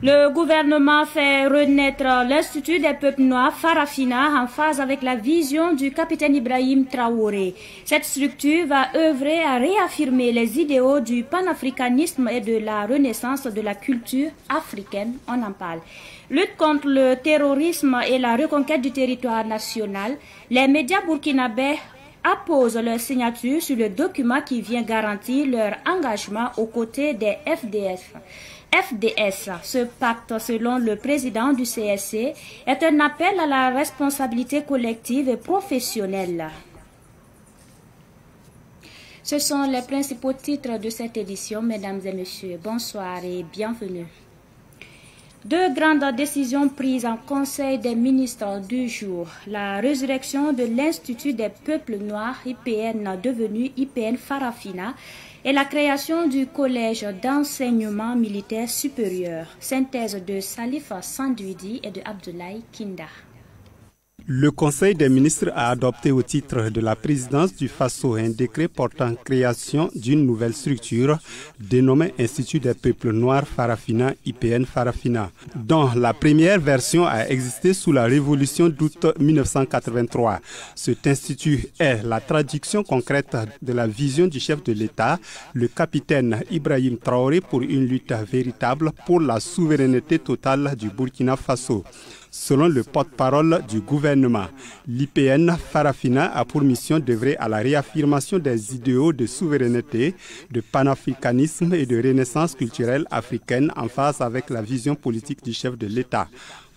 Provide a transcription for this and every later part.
Le gouvernement fait renaître l'Institut des peuples noirs Farafina en phase avec la vision du capitaine Ibrahim Traoré. Cette structure va œuvrer à réaffirmer les idéaux du panafricanisme et de la renaissance de la culture africaine. On en parle. Lutte contre le terrorisme et la reconquête du territoire national. Les médias burkinabés apposent leur signature sur le document qui vient garantir leur engagement aux côtés des FDS. Ce pacte, selon le président du CSC, est un appel à la responsabilité collective et professionnelle. Ce sont les principaux titres de cette édition, mesdames et messieurs. Bonsoir et bienvenue. Deux grandes décisions prises en Conseil des ministres du jour. La résurrection de l'Institut des peuples noirs, IPN, devenu IPN Farafina, et la création du Collège d'enseignement militaire supérieur. Synthèse de Salif Sandouidi et de Abdoulaye Kinda. Le Conseil des ministres a adopté au titre de la présidence du FASO un décret portant création d'une nouvelle structure dénommée Institut des peuples noirs Farafina, IPN Farafina, dont la première version a existé sous la révolution d'août 1983. Cet institut est la traduction concrète de la vision du chef de l'État, le capitaine Ibrahim Traoré, pour une lutte véritable pour la souveraineté totale du Burkina Faso. Selon le porte-parole du gouvernement, l'IPN Farafina a pour mission d'œuvrer à la réaffirmation des idéaux de souveraineté, de panafricanisme et de renaissance culturelle africaine en phase avec la vision politique du chef de l'État.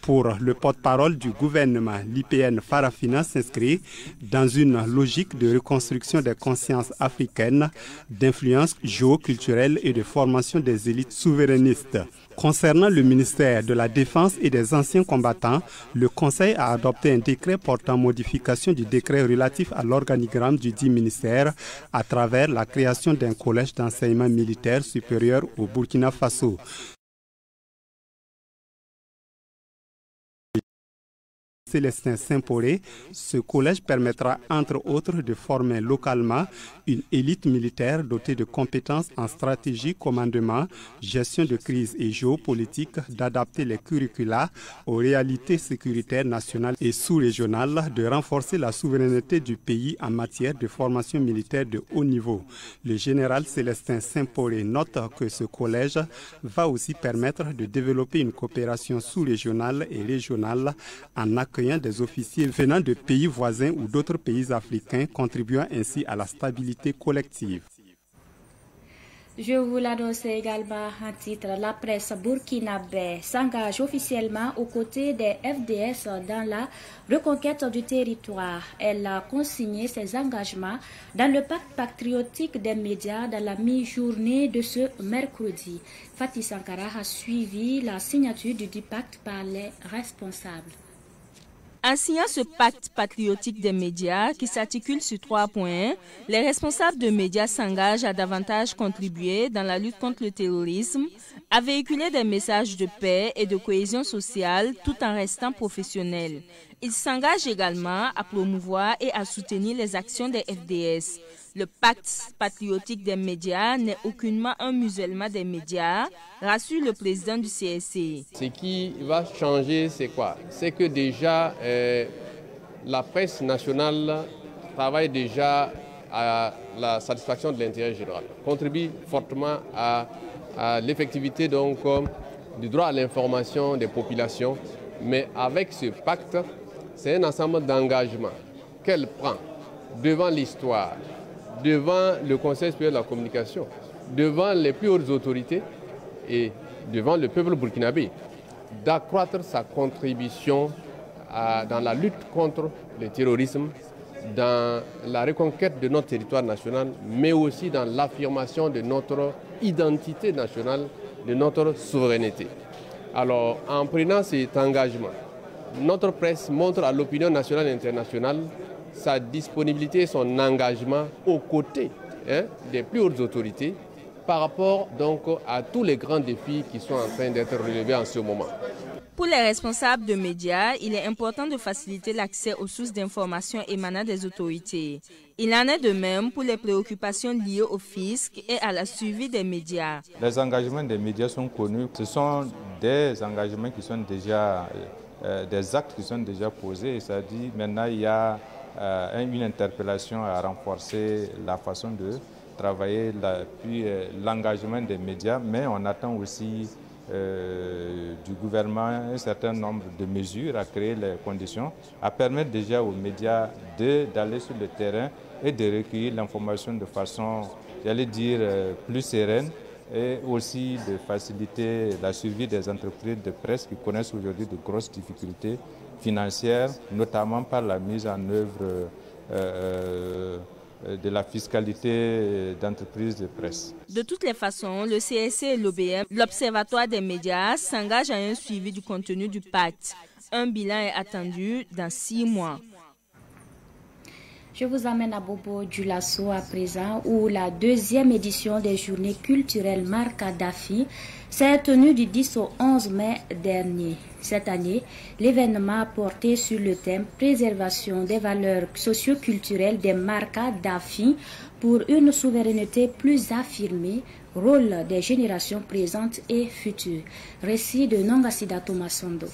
Pour le porte-parole du gouvernement, l'IPN Farafina s'inscrit dans une logique de reconstruction des consciences africaines, d'influence géoculturelle et de formation des élites souverainistes. Concernant le ministère de la Défense et des anciens combattants, le Conseil a adopté un décret portant modification du décret relatif à l'organigramme du dit ministère à travers la création d'un collège d'enseignement militaire supérieur au Burkina Faso. Célestin Saint-Poré, ce collège permettra entre autres de former localement une élite militaire dotée de compétences en stratégie, commandement, gestion de crise et géopolitique, d'adapter les curricula aux réalités sécuritaires nationales et sous-régionales, de renforcer la souveraineté du pays en matière de formation militaire de haut niveau. Le général Célestin Saint-Poré note que ce collège va aussi permettre de développer une coopération sous-régionale et régionale en accueillant des officiers venant de pays voisins ou d'autres pays africains, contribuant ainsi à la stabilité collective. Je vous l'annonce également en titre, la presse burkinabé s'engage officiellement aux côtés des FDS dans la reconquête du territoire. Elle a consigné ses engagements dans le pacte patriotique des médias dans la mi-journée de ce mercredi. Fatih Sankara a suivi la signature du dit pacte par les responsables. En signant ce pacte patriotique des médias qui s'articule sur 3 points, les responsables de médias s'engagent à davantage contribuer dans la lutte contre le terrorisme, à véhiculer des messages de paix et de cohésion sociale tout en restant professionnels. Ils s'engagent également à promouvoir et à soutenir les actions des FDS. Le pacte patriotique des médias n'est aucunement un musellement des médias, rassure le président du CSC. Ce qui va changer, c'est quoi? C'est que déjà, la presse nationale travaille déjà à la satisfaction de l'intérêt général, contribue fortement à l'effectivité du droit à l'information des populations. Mais avec ce pacte, c'est un ensemble d'engagements qu'elle prend devant l'histoire, devant le Conseil supérieur de la communication, devant les plus hautes autorités et devant le peuple burkinabé, d'accroître sa contribution dans la lutte contre le terrorisme, dans la reconquête de notre territoire national, mais aussi dans l'affirmation de notre identité nationale, de notre souveraineté. Alors, en prenant cet engagement, notre presse montre à l'opinion nationale et internationale sa disponibilité et son engagement aux côtés des plus hautes autorités par rapport donc à tous les grands défis qui sont en train d'être relevés en ce moment. Pour les responsables de médias, il est important de faciliter l'accès aux sources d'informations émanant des autorités. Il en est de même pour les préoccupations liées au fisc et à la suivi des médias. Les engagements des médias sont connus. Ce sont des engagements qui sont déjà, des actes qui sont déjà posés. C'est-à-dire maintenant il y a une interpellation à renforcer la façon de travailler, puis l'engagement des médias, mais on attend aussi du gouvernement un certain nombre de mesures à créer les conditions, à permettre déjà aux médias d'aller sur le terrain et de recueillir l'information de façon, j'allais dire, plus sereine, et aussi de faciliter la suivi des entreprises de presse qui connaissent aujourd'hui de grosses difficultés financières, notamment par la mise en œuvre de la fiscalité d'entreprises de presse. De toutes les façons, le CSC et l'OBM, l'Observatoire des médias, s'engagent à un suivi du contenu du pacte. Un bilan est attendu dans 6 mois. Je vous amène à Bobo Dioulasso à présent, où la 2e édition des journées culturelles Marca Dafi s'est tenue du 10 au 11 mai dernier. Cette année, l'événement a porté sur le thème « Préservation des valeurs socio-culturelles des Marca Dafi pour une souveraineté plus affirmée, rôle des générations présentes et futures ». Récit de Nongasida Tomasondo.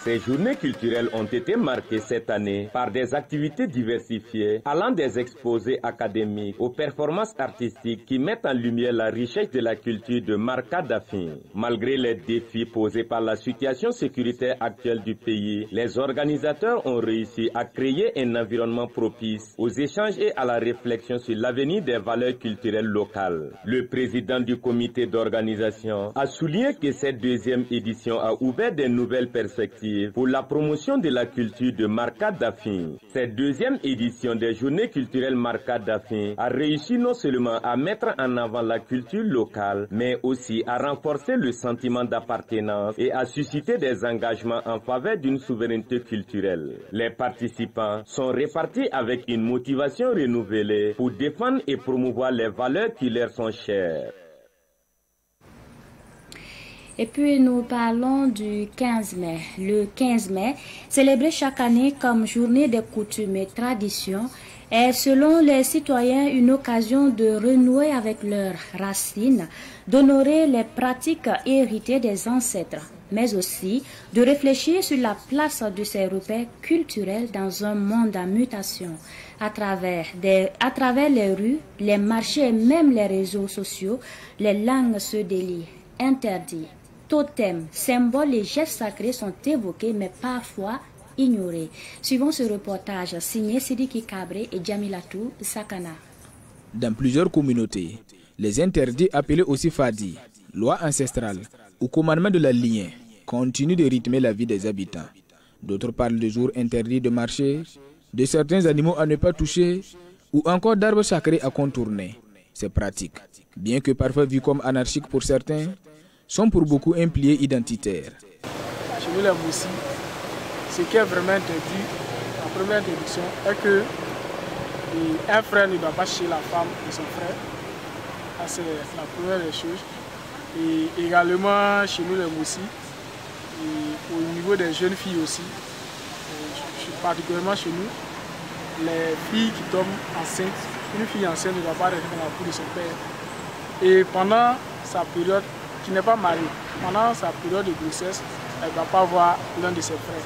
Ces journées culturelles ont été marquées cette année par des activités diversifiées allant des exposés académiques aux performances artistiques qui mettent en lumière la richesse de la culture de Marca Dafi. Malgré les défis posés par la situation sécuritaire actuelle du pays, les organisateurs ont réussi à créer un environnement propice aux échanges et à la réflexion sur l'avenir des valeurs culturelles locales. Le président du comité d'organisation a souligné que cette 2e édition a ouvert de nouvelles perspectives pour la promotion de la culture de Marca Dafi. Cette 2e édition des journées culturelles Marca Dafi a réussi non seulement à mettre en avant la culture locale, mais aussi à renforcer le sentiment d'appartenance et à susciter des engagements en faveur d'une souveraineté culturelle. Les participants sont répartis avec une motivation renouvelée pour défendre et promouvoir les valeurs qui leur sont chères. Et puis nous parlons du 15 mai. Le 15 mai, célébré chaque année comme journée des coutumes et traditions, est selon les citoyens une occasion de renouer avec leurs racines, d'honorer les pratiques héritées des ancêtres, mais aussi de réfléchir sur la place de ces repères culturels dans un monde en mutation. À travers les rues, les marchés et même les réseaux sociaux, les langues se délient. Interdits, totems, symboles et gestes sacrés sont évoqués mais parfois ignorés. Suivons ce reportage signé Sidiki Kabré et Djamilatou Sakana. Dans plusieurs communautés, les interdits appelés aussi Fadi, loi ancestrale ou commandement de la lignée, continuent de rythmer la vie des habitants. D'autres parlent de jours interdits de marcher, de certains animaux à ne pas toucher ou encore d'arbres sacrés à contourner. Ces pratiques, bien que parfois vues comme anarchiques pour certains, sont pour beaucoup un pilier identitaire. Chez nous les Moussi, ce qui est vraiment interdit, la première interdiction est que un frère ne doit pas chez la femme de son frère. C'est la première des choses. Et également chez nous les Moussi, au niveau des jeunes filles aussi, particulièrement chez nous, les filles qui tombent enceintes, une fille enceinte ne doit pas rester dans la cour de son père. Et pendant sa période, qui n'est pas mariée, pendant sa période de grossesse, elle ne va pas voir l'un de ses frères.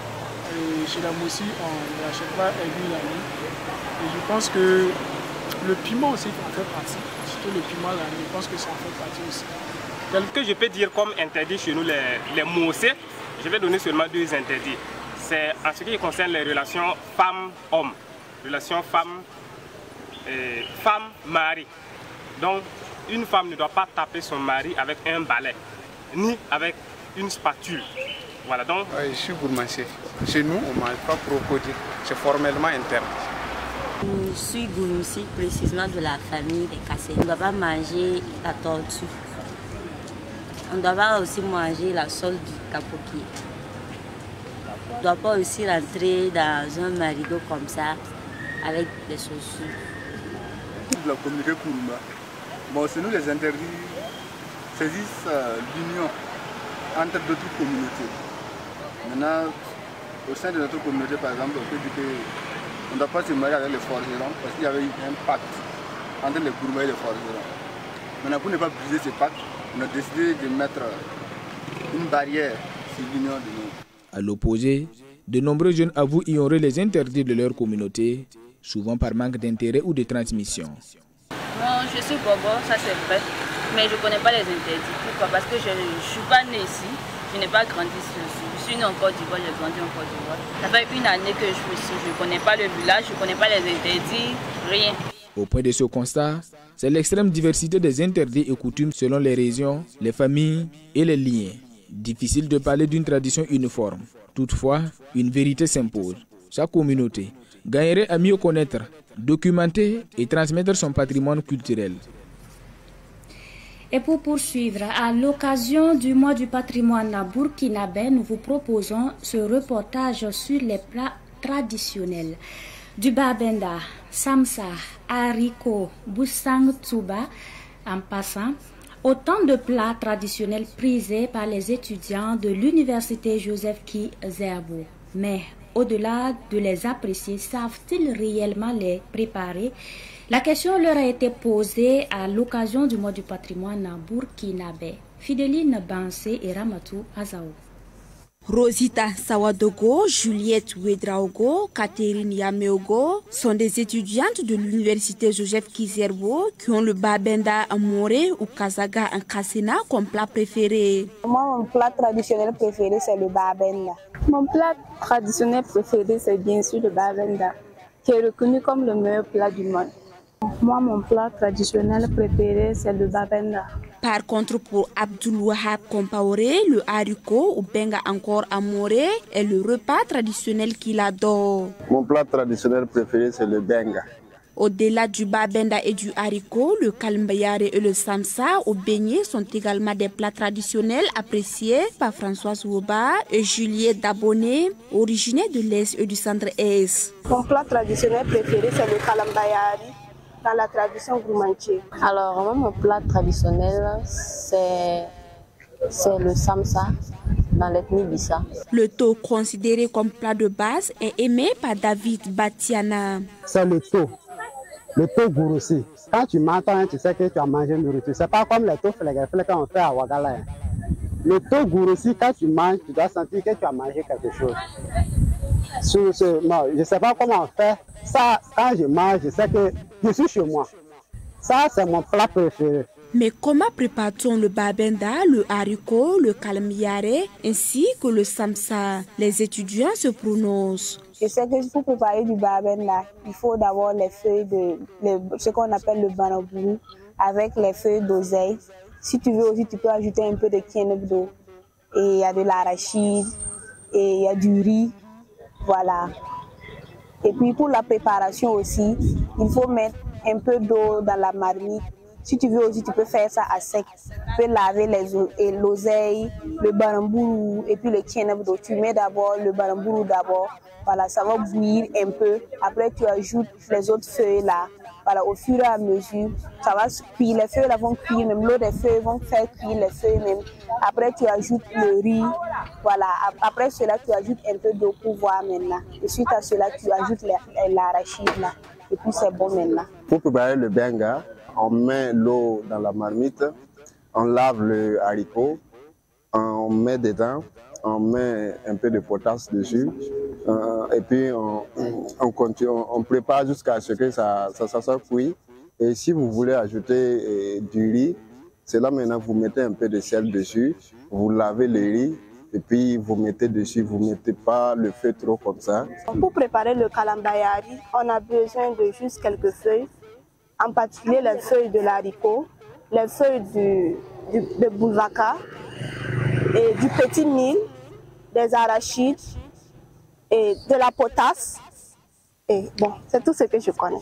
Et chez la Moussi, on ne l'achète pas aiguille la nuit. Et je pense que le piment aussi en fait partie, surtout le piment la nuit, je pense que ça en fait partie aussi. Ce que je peux dire comme interdit chez nous, les Moussés, je vais donner seulement 2 interdits. C'est en ce qui concerne les relations femmes-hommes, relations femme-mari. Donc, une femme ne doit pas taper son mari avec un balai, ni avec une spatule. Voilà donc. Je suis gourmandier. Chez nous, on ne mange pas crocodile. C'est formellement interdit. Je suis gourmandier précisément de la famille des cassés. On ne doit pas manger la tortue. On ne doit pas aussi manger la sole du capoquier. On ne doit pas aussi rentrer dans un marigot comme ça avec des chaussures. de la communauté Kuruma. Bon, c'est nous les interdits saisissent l'union entre d'autres communautés. Maintenant, au sein de notre communauté, par exemple, on peut dire qu'on ne doit pas se marier avec les forgerons parce qu'il y avait un pacte entre les Kuruma et les forgerons. Maintenant, pour ne pas briser ce pacte, on a décidé de mettre une barrière sur l'union de nous. À l'opposé, de nombreux jeunes avouent ignorer les interdits de leur communauté, souvent par manque d'intérêt ou de transmission. Bon, je suis Bobo, ça c'est vrai, mais je ne connais pas les interdits. Pourquoi? Parce que je ne suis pas née ici, je n'ai pas grandi ici. Je suis née en Côte d'Ivoire, j'ai grandi en Côte d'Ivoire. Ça fait une année que je suis ici, je ne connais pas le village, je ne connais pas les interdits, rien. Au point de ce constat, c'est l'extrême diversité des interdits et coutumes selon les régions, les familles et les liens. Difficile de parler d'une tradition uniforme. Toutefois, une vérité s'impose. Chaque communauté gagnerait à mieux connaître, documenter et transmettre son patrimoine culturel. Et pour poursuivre, à l'occasion du mois du patrimoine burkinabé, nous vous proposons ce reportage sur les plats traditionnels. Du babenda, samsa, haricot, boussang tsuba, en passant, autant de plats traditionnels prisés par les étudiants de l'université Joseph Ki-Zerbo. Mais au-delà de les apprécier, savent-ils réellement les préparer? La question leur a été posée à l'occasion du mois du patrimoine burkinabé. Fideline Bansé et Ramatou Azao. Rosita Sawadogo, Juliette Ouedraogo, Catherine Yameogo sont des étudiantes de l'université Joseph Ki-Zerbo qui ont le babenda amoré ou kazaga en kassena comme plat préféré. Moi, mon plat traditionnel préféré, c'est le babenda. Mon plat traditionnel préféré, c'est bien sûr le babenda, qui est reconnu comme le meilleur plat du monde. Moi, mon plat traditionnel préféré, c'est le babenda. Par contre, pour Abdul-Wahab Compaoré, le haricot ou benga encore amoré est le repas traditionnel qu'il adore. Mon plat traditionnel préféré, c'est le benga. Au-delà du babenda et du haricot, le kalmbayare et le samsa au beignet sont également des plats traditionnels appréciés par Françoise Woba et Juliette Daboné, originaire de l'Est et du centre-Est. Mon plat traditionnel préféré, c'est le kalambayari dans la tradition goumanché. Alors, moi, mon plat traditionnel, c'est le samsa dans l'ethnie Bissa. Le taux considéré comme plat de base est aimé par David Batiana. C'est le taux gourossi. Quand tu m'entends, tu sais que tu as mangé nourriture. C'est pas comme les taux flégués qu'on fait à Ouagala. Le taux gourossi, quand tu manges, tu dois sentir que tu as mangé quelque chose. Non, je ne sais pas comment on fait. Ça, quand je mange, je sais que je suis chez moi. Ça, c'est mon plat préféré. Mais comment prépare-t-on le babenda, le haricot, le kalmiare, ainsi que le samsa? Les étudiants se prononcent. Je sais que pour préparer du babenda, il faut d'abord les feuilles ce qu'on appelle le banabourou, avec les feuilles d'oseille. Si tu veux aussi, tu peux ajouter un peu de kienebdo. Et il y a de l'arachide, et il y a du riz. Voilà. Et puis pour la préparation aussi, il faut mettre un peu d'eau dans la marmite. Si tu veux aussi, tu peux faire ça à sec. Tu peux laver l'oseille, le barambourou et puis le kienebdo. Tu mets d'abord le barambourou d'abord. Voilà, ça va bouillir un peu. Après, tu ajoutes les autres feuilles là. Voilà, au fur et à mesure, ça va cuire. Les feuilles là vont cuire, même l'eau des feuilles vont faire cuire les feuilles même. Après, tu ajoutes le riz. Voilà, après cela, tu ajoutes un peu d'eau pour voir maintenant. Et suite à cela, tu ajoutes l'arachide là. Et puis c'est bon maintenant. Pour préparer le benga, on met l'eau dans la marmite, on lave le haricot, on met dedans, on met un peu de potasse dessus, et puis on continue, on prépare jusqu'à ce que ça soit cuit. Et si vous voulez ajouter du riz, c'est là maintenant vous mettez un peu de sel dessus, vous lavez le riz, et puis vous mettez dessus, vous ne mettez pas le feu trop comme ça. Pour préparer le kalambayari, on a besoin de juste quelques feuilles, en particulier les feuilles de l'haricot, les feuilles de bouvaka, et du petit mil, des arachides et de la potasse. Et bon, c'est tout ce que je connais.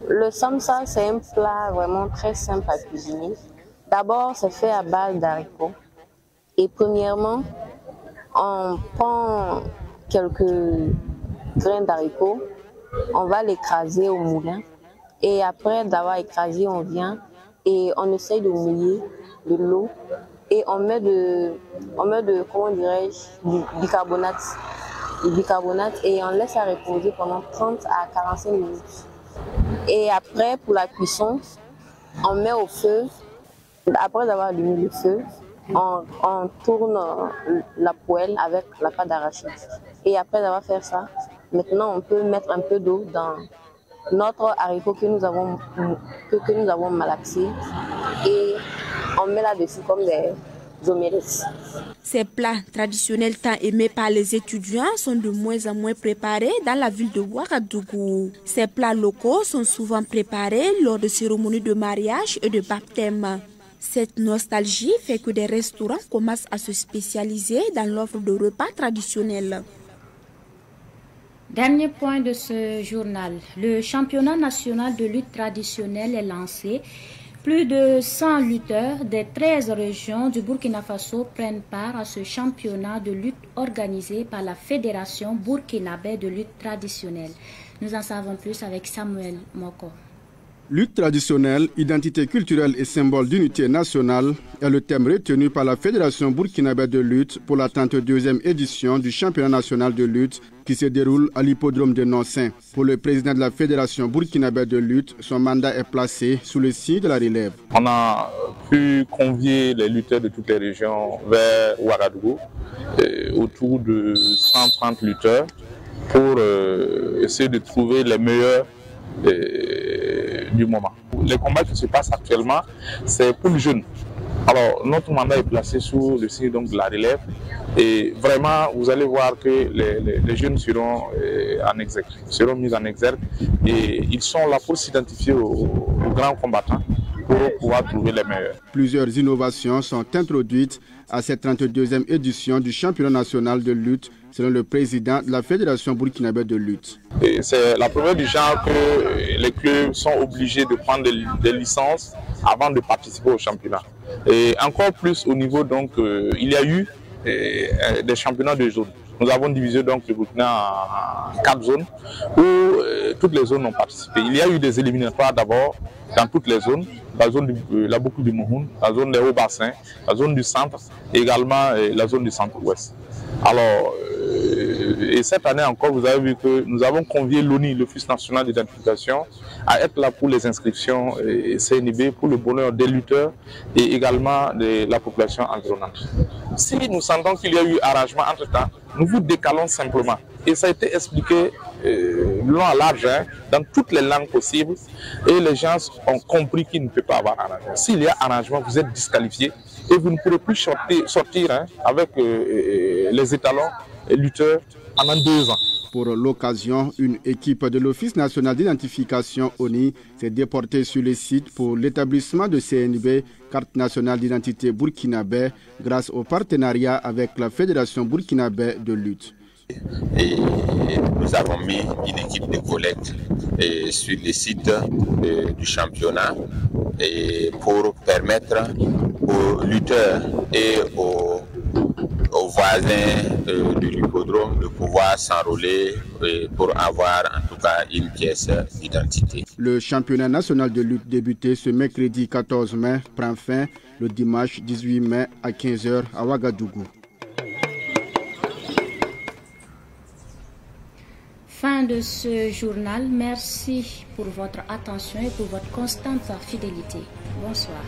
Le samsa, c'est un plat vraiment très simple à cuisiner. D'abord, c'est fait à base d'haricots. Et premièrement, on prend quelques grains d'haricots, on va l'écraser au moulin. Et après d'avoir écrasé, on vient et on essaye de mouiller de l'eau et on met de comment dirais-je, du bicarbonate et on laisse ça reposer pendant 30 à 45 minutes. Et après, pour la cuisson, on met au feu, après avoir allumé le feu, on tourne la poêle avec la pâte d'arachide. Et après avoir fait ça, maintenant on peut mettre un peu d'eau dans notre haricot que nous avons malaxé et on met là-dessus comme des omelettes. Ces plats traditionnels tant aimés par les étudiants sont de moins en moins préparés dans la ville de Ouagadougou. Ces plats locaux sont souvent préparés lors de cérémonies de mariage et de baptême. Cette nostalgie fait que des restaurants commencent à se spécialiser dans l'offre de repas traditionnels. Dernier point de ce journal, le championnat national de lutte traditionnelle est lancé. Plus de 100 lutteurs des 13 régions du Burkina Faso prennent part à ce championnat de lutte organisé par la Fédération burkinabé de lutte traditionnelle. Nous en savons plus avec Samuel Moko. Lutte traditionnelle, identité culturelle et symbole d'unité nationale est le thème retenu par la Fédération burkinabé de lutte pour la 32e édition du championnat national de lutte qui se déroule à l'hippodrome de Nonsin. Pour le président de la Fédération burkinabé de lutte, son mandat est placé sous le signe de la relève. On a pu convier les lutteurs de toutes les régions vers Ouagadougou, autour de 130 lutteurs, pour essayer de trouver les meilleurs du moment. Les combats qui se passent actuellement, c'est pour les jeunes. Alors, notre mandat est placé sous le signe donc, de la relève et vraiment, vous allez voir que les jeunes seront mis en exergue et ils sont là pour s'identifier aux grands combattants pour pouvoir trouver les meilleurs. Plusieurs innovations sont introduites à cette 32e édition du championnat national de lutte selon le président de la Fédération burkinabé de lutte. C'est la première du genre que les clubs sont obligés de prendre des licences avant de participer au championnat. Et encore plus au niveau, donc, il y a eu des championnats de zones. Nous avons divisé donc le Burkina en 4 zones où toutes les zones ont participé. Il y a eu des éliminatoires d'abord dans toutes les zones, la zone de la boucle du Mohun, la zone des hauts-bassins, la zone du centre et également la zone du centre-ouest. Alors, et cette année encore, vous avez vu que nous avons convié l'ONI, l'Office national d'identification, à être là pour les inscriptions CNIB, pour le bonheur des lutteurs et également de la population environnante. Si nous sentons qu'il y a eu arrangement entre-temps, nous vous décalons simplement. Et ça a été expliqué long à large, dans toutes les langues possibles, et les gens ont compris qu'il ne peut pas avoir arrangement. S'il y a arrangement, vous êtes disqualifié et vous ne pourrez plus sortir avec les étalons et lutteurs pendant 2 ans. Pour l'occasion, une équipe de l'Office national d'identification ONI s'est déportée sur le site pour l'établissement de CNB, carte nationale d'identité burkinabé, grâce au partenariat avec la Fédération burkinabé de lutte. Et nous avons mis une équipe de collecte sur le site du championnat pour permettre aux lutteurs et aux voisins de l'hippodrome de pouvoir s'enrôler pour avoir en tout cas une pièce d'identité. Le championnat national de lutte débuté ce mercredi 14 mai prend fin le dimanche 18 mai à 15h à Ouagadougou. Fin de ce journal. Merci pour votre attention et pour votre constante fidélité. Bonsoir.